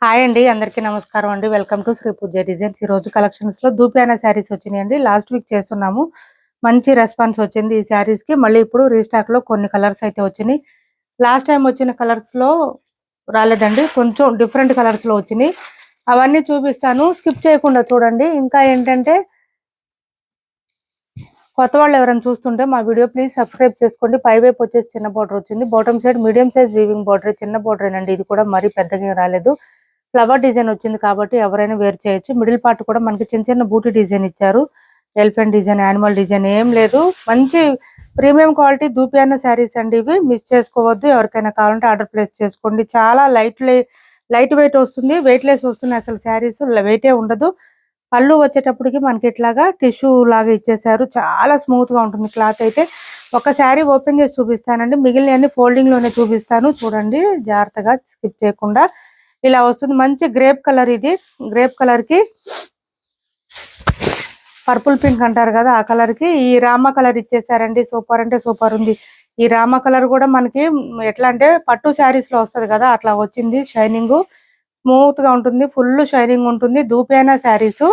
Hi అండి, అందరికీ నమస్కారం అండి. Welcome to Shri Pooja designs. ఈ రోజు కలెక్షన్స్ లో దూపియానా శారీస్ వచ్చినాయండి. లాస్ట్ వీక్ చేస్తున్నాము, మంచి రెస్పాన్స్ వచ్చింది ఈ శారీస్ కి. మళ్ళీ ఇప్పుడు రీస్టాక్ లో కొన్ని కలర్స్ అయితే వచ్చినాయి. లాస్ట్ టైం వచ్చిన కలర్స్ లో రాలేదండి, కొంచెం డిఫరెంట్ కలర్స్ లో వచ్చినాయి. అవన్నీ చూపిస్తాను, స్కిప్ చేయకుండా చూడండి. ఇంకా ఏంటంటే కొత్త వాళ్ళు ఎవరైనా చూస్తుంటే మా వీడియో ప్లీజ్ సబ్స్క్రైబ్ చేసుకోండి. పై వైపు వచ్చేసి చిన్న బార్డర్ వచ్చింది, bottom side medium size weaving border, చిన్న బార్డర్ అండి. ఇది కూడా మరీ పెద్దగా రాలేదు, ఫ్లవర్ డిజైన్ వచ్చింది కాబట్టి ఎవరైనా వేర్ చేయొచ్చు. మిడిల్ పార్ట్ కూడా మనకి చిన్న చిన్న బూటీ డిజైన్ ఇచ్చారు, ఎలిఫెంట్ డిజైన్, యానిమల్ డిజైన్ ఏం లేదు. మంచి ప్రీమియం క్వాలిటీ దూపియానా శారీస్ అండి ఇవి, మిస్ చేసుకోవద్దు. ఎవరికైనా కావాలంటే ఆర్డర్ ప్లేస్ చేసుకోండి. చాలా లైట్ వెయిట్ వస్తుంది, వెయిట్ లెస్ వస్తుంది. అసలు శారీస్ వెయిటే ఉండదు. పళ్ళు వచ్చేటప్పటికి మనకి ఇట్లాగా టిష్యూ లాగా ఇచ్చేసారు, చాలా స్మూత్ గా ఉంటుంది క్లాత్ అయితే. ఒక శారీ ఓపెన్ చేసి చూపిస్తానండి, మిగిలిన ఫోల్డింగ్ లోనే చూపిస్తాను. చూడండి జాగ్రత్తగా, స్కిప్ చేయకుండా. ఇలా వస్తుంది, మంచి గ్రేప్ కలర్. ఇది గ్రేప్ కలర్ కి పర్పుల్ పింక్ అంటారు కదా, ఆ కలర్ కి ఈ రామా కలర్ ఇచ్చేసారండి. సూపర్ అంటే సూపర్ ఉంది. ఈ రామా కలర్ కూడా మనకి ఎట్లా అంటే పట్టు శారీస్ లో వస్తుంది కదా, అట్లా వచ్చింది. షైనింగ్ స్మూత్ గా ఉంటుంది, ఫుల్ షైనింగ్ ఉంటుంది. దూపియానా శారీస్.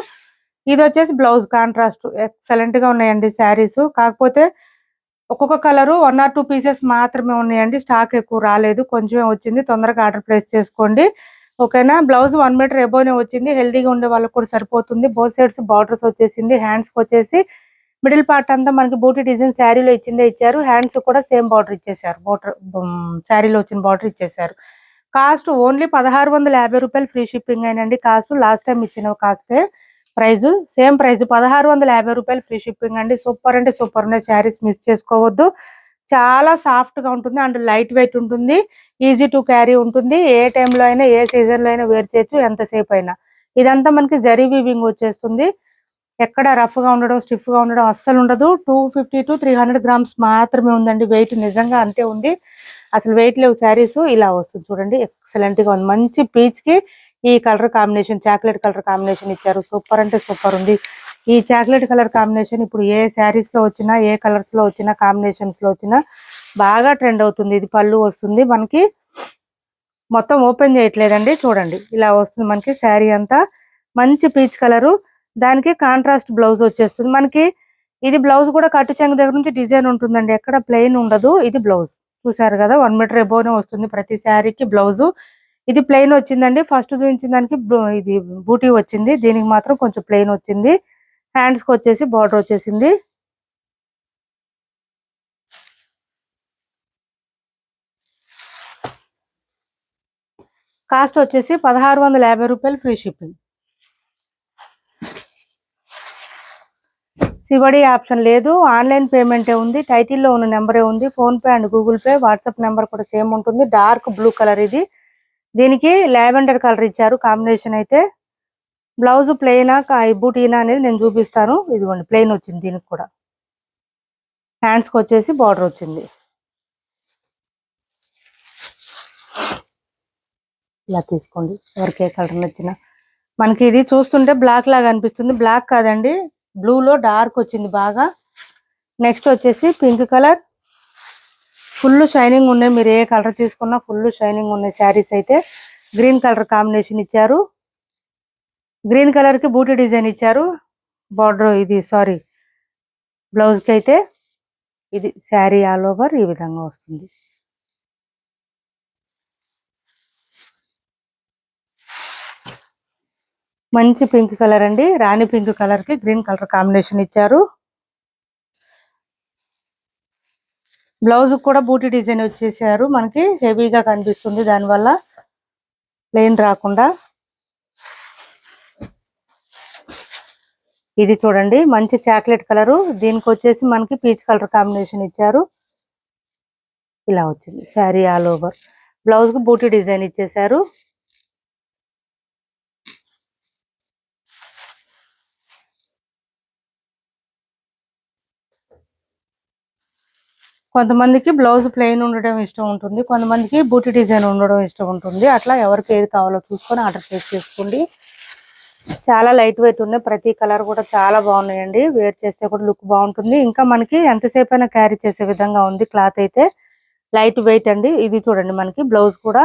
ఇది వచ్చేసి బ్లౌజ్ కాంట్రాస్ట్. ఎక్సలెంట్ గా ఉన్నాయండి శారీస్. కాకపోతే ఒక్కొక్క కలర్ 1 or 2 పీసెస్ మాత్రమే ఉన్నాయండి, స్టాక్ ఎక్కువ రాలేదు, కొంచెమే వచ్చింది. తొందరగా ఆర్డర్ ప్లేస్ చేసుకోండి, ఓకేనా. బ్లౌజ్ 1 మీటర్ ఎబోనే వచ్చింది, హెల్దీగా ఉండే వాళ్ళకి కూడా సరిపోతుంది. బోత్ సైడ్స్ బార్డర్స్ వచ్చేసింది. హ్యాండ్స్ కి వచ్చేసి మిడిల్ పార్ట్ అంతా మనకి బూటీ డిజైన్ శారీలో ఇచ్చారు. హ్యాండ్స్ కూడా సేమ్ బార్డర్ ఇచ్చేసారు, బార్డర్ శారీలో వచ్చిన బార్డర్ ఇచ్చేసారు. కాస్ట్ ఓన్లీ 1650 రూపాయలు, ఫ్రీ షిప్పింగ్ అయినండి. కాస్ట్ లాస్ట్ టైం ఇచ్చిన కాస్టే, ప్రైస్ సేమ్ ప్రైస్ 1650 రూపాయలు, ఫ్రీ షిప్పింగ్ అండి. సూపర్ అంటే సూపర్ ఉన్నాయి శారీస్, మిస్ చేసుకోవద్దు. చాలా సాఫ్ట్ గా ఉంటుంది అండ్ లైట్ వెయిట్ ఉంటుంది, ఈజీ టు క్యారీ ఉంటుంది. ఏ టైంలో అయినా, ఏ సీజన్ లో అయినా వేర్ చేయొచ్చు, ఎంతసేపు అయినా. ఇదంతా మనకి జరీ వీవింగ్ వచ్చేస్తుంది. ఎక్కడ రఫ్ గా ఉండడం, స్టిఫ్ గా ఉండడం అస్సలు ఉండదు. 250 to 300 గ్రామ్స్ మాత్రమే ఉందండి వెయిట్, నిజంగా అంతే ఉంది. అసలు వెయిట్ లేవు శారీస్. ఇలా వస్తుంది చూడండి, ఎక్సలెంట్ గా ఉంది. మంచి పీచ్ కి ఈ colour combination, chocolate colour combination ఇచ్చారు. సూపర్ అంటే సూపర్ ఉంది. ఈ చాక్లెట్ కలర్ కాంబినేషన్ ఇప్పుడు ఏ శారీస్ లో వచ్చినా, ఏ కలర్స్ లో వచ్చినా, కాంబినేషన్స్ లో వచ్చినా బాగా ట్రెండ్ అవుతుంది. ఇది పళ్ళు వస్తుంది మనకి, మొత్తం ఓపెన్ చేయట్లేదండి. చూడండి ఇలా వస్తుంది మనకి శారీ అంతా. మంచి పీచ్ కలరు, దానికి కాంట్రాస్ట్ బ్లౌజ్ వచ్చేస్తుంది మనకి. ఇది బ్లౌజ్ కూడా కట్టు చెంగు దగ్గర నుంచి డిజైన్ ఉంటుందండి, ఎక్కడ ప్లెయిన్ ఉండదు. ఇది బ్లౌజ్ చూసారు కదా, 1 మీటర్ ఎబోనే వస్తుంది ప్రతి శారీకి బ్లౌజ్. ఇది ప్లెయిన్ వచ్చిందండి. ఫస్ట్ చూపించిన దానికి ఇది బూటీ వచ్చింది, దీనికి మాత్రం కొంచెం ప్లెయిన్ వచ్చింది. హ్యాండ్స్ కి వచ్చేసి బార్డర్ వచ్చేసింది. కాస్ట్ వచ్చేసి 1650 రూపాయలు, ఫ్రీ షిప్పింగ్. సివడి ఆప్షన్ లేదు, ఆన్లైన్ పేమెంటే ఉంది. టైటిల్లో ఉన్న నెంబరే ఉంది, phone pay and Google pay. WhatsApp number కూడా సేమ్ ఉంటుంది. డార్క్ బ్లూ కలర్ ఇది, దీనికి లావెండర్ కలర్ ఇచ్చారు కాంబినేషన్ అయితే. బ్లౌజ్ ప్లెయినా బూటీనా అనేది నేను చూపిస్తాను. ఇదిగోండి ప్లెయిన్ వచ్చింది దీనికి కూడా. హ్యాండ్స్ కి వచ్చేసి బార్డర్ వచ్చింది. ఇలా తీసుకోండి, ఎవరికి ఏ కలర్ నచ్చినా. మనకి ఇది చూస్తుంటే బ్లాక్ లాగా అనిపిస్తుంది, బ్లాక్ కాదండి, బ్లూలో డార్క్ వచ్చింది బాగా. నెక్స్ట్ వచ్చేసి పింక్ కలర్, ఫుల్ షైనింగ్ ఉన్నాయి. మీరు ఏ కలర్ తీసుకున్నా ఫుల్ షైనింగ్ ఉన్నాయి శారీస్ అయితే. గ్రీన్ కలర్ కాంబినేషన్ ఇచ్చారు, గ్రీన్ కలర్ కి బూటీ డిజైన్ ఇచ్చారు. బార్డర్ ఇది సారీ బ్లౌజ్ కి అయితే ఇది శారీ ఆల్ ఓవర్ ఈ విధంగా వస్తుంది. మంచి పింక్ కలర్ అండి, రాణి పింక్ కలర్ కి గ్రీన్ కలర్ కాంబినేషన్ ఇచ్చారు. బ్లౌజ్ కూడా బూటీ డిజైన్ వచ్చేసారు మనకి, హెవీగా కనిపిస్తుంది దానివల్ల, ప్లెయిన్ రాకుండా. ఇది చూడండి మంచి చాక్లెట్ కలరు, దీనికి వచ్చేసి మనకి పీచ్ కలర్ కాంబినేషన్ ఇచ్చారు. ఇలా వచ్చింది శారీ ఆల్ ఓవర్. బ్లౌజ్ కు బూటీ డిజైన్ ఇచ్చేసారు. కొంతమందికి బ్లౌజ్ ప్లెయిన్ ఉండడం ఇష్టం ఉంటుంది, కొంతమందికి బూటీ డిజైన్ ఉండడం ఇష్టం ఉంటుంది. అట్లా ఎవరికి ఏది కావాలో చూసుకొని ఆర్డర్ ప్లేస్ చేసుకోండి. చాలా లైట్ వెయిట్ ఉన్నాయి, ప్రతి కలర్ కూడా చాలా బాగున్నాయండి. వేర్ చేస్తే కూడా లుక్ బాగుంటుంది. ఇంకా మనకి ఎంతసేపు అయినా క్యారీ చేసే విధంగా ఉంది క్లాత్ అయితే. లైట్ వెయిట్ అండి. ఇది చూడండి మనకి బ్లౌజ్ కూడా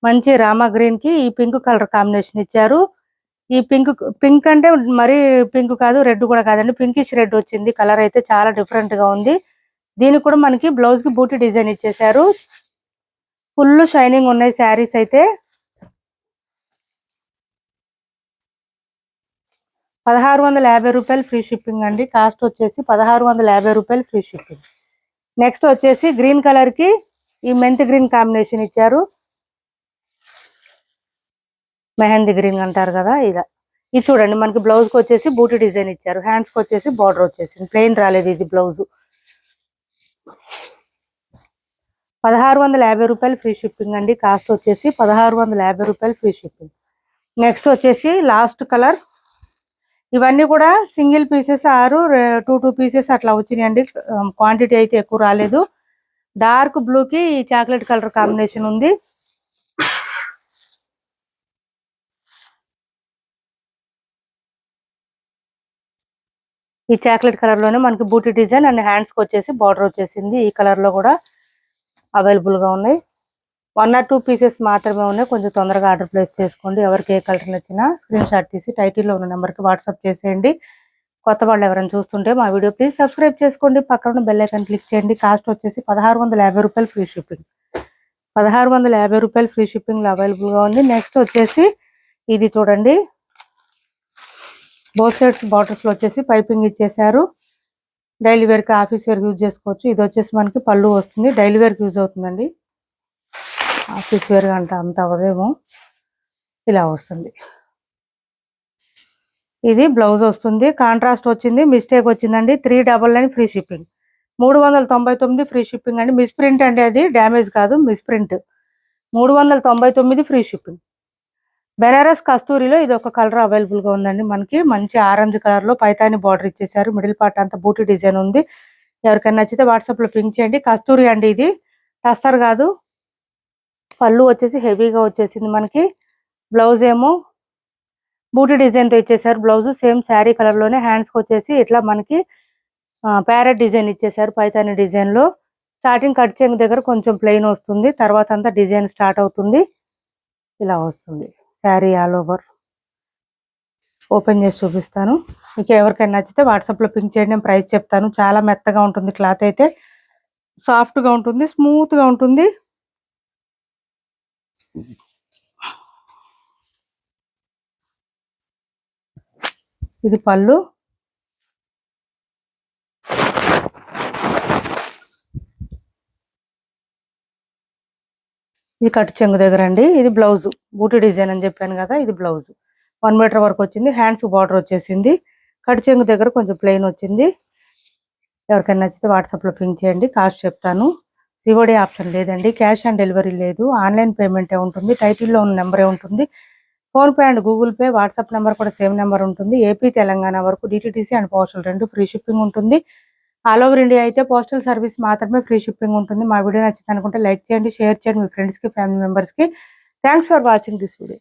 మంచి రామా గ్రీన్ కి ఈ పింక్ కలర్ కాంబినేషన్ ఇచ్చారు. ఈ పింక్ అంటే మరీ పింక్ కాదు, రెడ్ కూడా కాదండి, పింకిష్ రెడ్ వచ్చింది. కలర్ అయితే చాలా డిఫరెంట్ గా ఉంది. దీనికి కూడా మనకి బ్లౌజ్ కి బూటీ డిజైన్ ఇచ్చేసారు. ఫుల్ షైనింగ్ ఉన్నాయి శారీస్ అయితే. 1650 రూపాయలు ఫ్రీ షిప్పింగ్ అండి. కాస్ట్ వచ్చేసి 1650 రూపాయలు ఫ్రీ షిప్పింగ్. నెక్స్ట్ వచ్చేసి గ్రీన్ కలర్ కి ఈ మెంత్ గ్రీన్ కాంబినేషన్ ఇచ్చారు. మెహందీ గ్రీన్ అంటారు కదా, ఇది చూడండి. మనకి బ్లౌజ్ కి వచ్చేసి బూటీ డిజైన్ ఇచ్చారు. హ్యాండ్స్ కి వచ్చేసి బార్డర్ వచ్చేసింది. ప్లెయిన్ రాలేదు ఇది బ్లౌజ్. 1650 రూపాయలు ఫ్రీ షిప్పింగ్ అండి. కాస్ట్ వచ్చేసి 1650 రూపాయలు ఫ్రీ షిప్పింగ్. నెక్స్ట్ వచ్చేసి లాస్ట్ కలర్. ఇవన్నీ కూడా సింగిల్ పీసెస్ 2 పీసెస్ అట్లా వచ్చినాయండి. క్వాంటిటీ అయితే ఎక్కువ రాలేదు. డార్క్ బ్లూ కి చాక్లెట్ కలర్ కాంబినేషన్ ఉంది. ఈ చాక్లెట్ కలర్ లోనే మనకి బూటీ డిజైన్ అండ్ హ్యాండ్స్ కి వచ్చేసి బార్డర్ వచ్చేసింది. ఈ కలర్ లో కూడా అవైలబుల్ గా ఉన్నాయి. 1 or 2 పీసెస్ మాత్రమే ఉన్నాయి. కొంచెం తొందరగా ఆర్డర్ ప్లేస్ చేసుకోండి. ఎవరికి ఏ కలర్ నచ్చినా స్క్రీన్ షాట్ తీసి టైటిల్లో ఉన్న నెంబర్కి వాట్సాప్ చేసేయండి. కొత్త వాళ్ళు ఎవరైనా చూస్తుంటే మా వీడియో ప్లీజ్ సబ్స్క్రైబ్ చేసుకోండి. పక్కన ఉన్న బెల్ ఐకాన్ క్లిక్ చేయండి. కాస్ట్ వచ్చేసి 1650 రూపాయలు ఫ్రీ షిప్పింగ్. 1650 రూపాయలు ఫ్రీ షిప్పింగ్ లో అవైలబుల్ గా ఉంది. నెక్స్ట్ వచ్చేసి ఇది చూడండి. బోత్ సైడ్స్ బార్డర్స్ లో వచ్చేసి పైపింగ్ ఇచ్చేసారు. డైలీ వేర్ కి ఆఫీస్ వేర్ యూజ్ చేసుకోవచ్చు. ఇది వచ్చేసి మనకి పళ్ళు వస్తుంది. డైలీ వేర్ కి యూజ్ అవుతుందండి. ఆఫీస్ వేర్ అంట అంత అవ్వదేమో. ఇలా వస్తుంది. ఇది బ్లౌజ్ వస్తుంది. కాంట్రాస్ట్ వచ్చింది. మిస్టేక్ వచ్చిందండి. 399 ఫ్రీ షిప్పింగ్. 399 ఫ్రీ షిప్పింగ్ అండి. మిస్ ప్రింట్ అండి, అది డ్యామేజ్ కాదు, misprint. 399 free shipping. Banaras కస్తూరిలో ఇది ఒక కలర్ అవైలబుల్ గా ఉందండి. మనకి మంచి ఆరెంజ్ కలర్ లో పైతాని బార్డర్ ఇచ్చేసారు. మిడిల్ పార్ట్ అంతా బూటీ డిజైన్ ఉంది. ఎవరికైనా నచ్చితే వాట్సాప్ లో పింక్ చేయండి. కస్తూరి అండి, ఇది టస్సర్ కాదు. పళ్ళు వచ్చేసి హెవీగా వచ్చేసింది మనకి. బ్లౌజ్ ఏమో బూటీ డిజైన్ తో ఇచ్చేసారు. బ్లౌజ్ సేమ్ శారీ కలర్ లోనే. హ్యాండ్స్ కి వచ్చేసి ఇట్లా మనకి ప్యారెట్ డిజైన్ ఇచ్చేసారు. పైతాని డిజైన్ లో స్టార్టింగ్ కట్ చెంగు దగ్గర కొంచెం ప్లెయిన్ వస్తుంది. తర్వాత అంతా డిజైన్ స్టార్ట్ అవుతుంది. ఇలా వస్తుంది శారీ ఆల్ ఓవర్. ఓపెన్ చేసి చూపిస్తాను. మీకు ఎవరికైనా నచ్చితే వాట్సాప్ లో పింక్ చేయండి. నేను ప్రైస్ చెప్తాను. చాలా మెత్తగా ఉంటుంది. క్లాత్ అయితే సాఫ్ట్ గా ఉంటుంది, స్మూత్ గా ఉంటుంది. ఇది పళ్ళు. ఇది కట్ చెంగు దగ్గర అండి. ఇది బ్లౌజ్ బూటీ డిజైన్ అని చెప్పాను కదా, ఇది బ్లౌజ్ 1 మీటర్ వరకు వచ్చింది. హ్యాండ్స్ బార్డర్ వచ్చేసింది. కట్ చెంగు దగ్గర కొంచెం ప్లెయిన్ వచ్చింది. ఎవరికైనా నచ్చితే వాట్సాప్ లో పింక్ చేయండి. కాస్ట్ చెప్తాను. సిఓడి ఆప్షన్ లేదండి. క్యాష్ ఆన్ డెలివరీ లేదు. ఆన్లైన్ పేమెంటే ఉంటుంది. టైటిల్లో ఉన్న నెంబరే ఉంటుంది. PhonePe and Google pay, WhatsApp number కూడా సేమ్ నెంబర్ ఉంటుంది. ఏపీ తెలంగాణ వరకు DTTC and postal 2 free shipping ఉంటుంది. ఆల్ ఓవర్ ఇండియా అయితే పోస్టల్ సర్వీస్ మాత్రమే ఫ్రీ షిప్పింగ్ ఉంటుంది. మా వీడియో నచ్చింది అనుకుంటే లైక్ చేయండి, షేర్ చేయండి మీ ఫ్రెండ్స్కి, ఫ్యామిలీ మెంబర్స్కి. Thanks for watching this video.